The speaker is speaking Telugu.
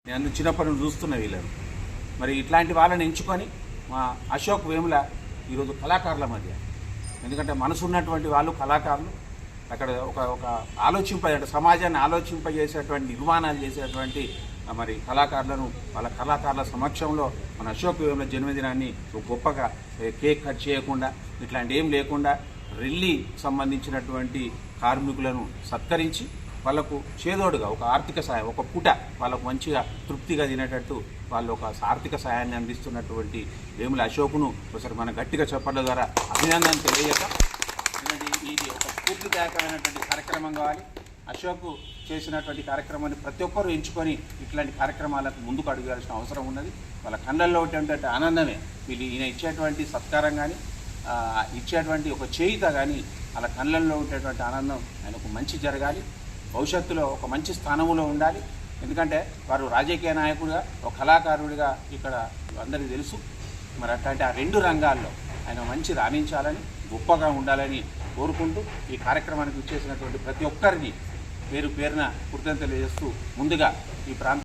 నేను చిన్నప్పటి నుంచి చూస్తున్న వీళ్ళను. మరి ఇట్లాంటి వాళ్ళని ఎంచుకొని మా అశోక్ వేముల ఈరోజు కళాకారుల మధ్య, ఎందుకంటే మనసు ఉన్నటువంటి వాళ్ళు కళాకారులు, అక్కడ ఒక అంటే సమాజాన్ని ఆలోచింపజేసేటువంటి నిర్మాణాలు చేసేటువంటి మరి కళాకారులను వాళ్ళ కళాకారుల సమక్షంలో మన అశోక్ వేముల జన్మదినాన్ని గొప్పగా కేక్ కట్ చేయకుండా ఇట్లాంటి ఏం లేకుండా రెల్లి సంబంధించినటువంటి కార్మికులను సత్కరించి వాళ్ళకు చేదోడుగా ఒక ఆర్థిక సాయం, ఒక పూట వాళ్ళకు మంచిగా తృప్తిగా తినేటట్టు వాళ్ళు ఒక ఆర్థిక సాయాన్ని అందిస్తున్నటువంటి వేముల అశోక్ను ఒకసారి మన గట్టిగా చెప్పడం ద్వారా అభినందన తెలియక, ఇది ఒక స్ఫూర్తిదాయకమైనటువంటి కార్యక్రమం కావాలి. అశోక్ చేసినటువంటి కార్యక్రమాన్ని ప్రతి ఒక్కరూ ఎంచుకొని ఇట్లాంటి కార్యక్రమాలకు ముందుకు అడుగాల్సిన అవసరం ఉన్నది. వాళ్ళ కళ్ళల్లో ఉండేటువంటి ఆనందమే ఈయన ఇచ్చేటువంటి సత్కారం కానీ ఇచ్చేటువంటి ఒక చేయిత కానీ వాళ్ళ కళ్ళల్లో ఉండేటువంటి ఆనందం ఆయనకు మంచి జరగాలి, భవిష్యత్తులో ఒక మంచి స్థానంలో ఉండాలి. ఎందుకంటే వారు రాజకీయ నాయకుడిగా ఒక కళాకారుడిగా ఇక్కడ అందరికీ తెలుసు. మరి అట్లాంటి ఆ రెండు రంగాల్లో ఆయన మంచి రాణించాలని, గొప్పగా ఉండాలని కోరుకుంటూ ఈ కార్యక్రమానికి ఇచ్చేసినటువంటి ప్రతి ఒక్కరిని పేరు పేరున కృతజ్ఞతలు చేస్తూ ముందుగా ఈ ప్రాంతం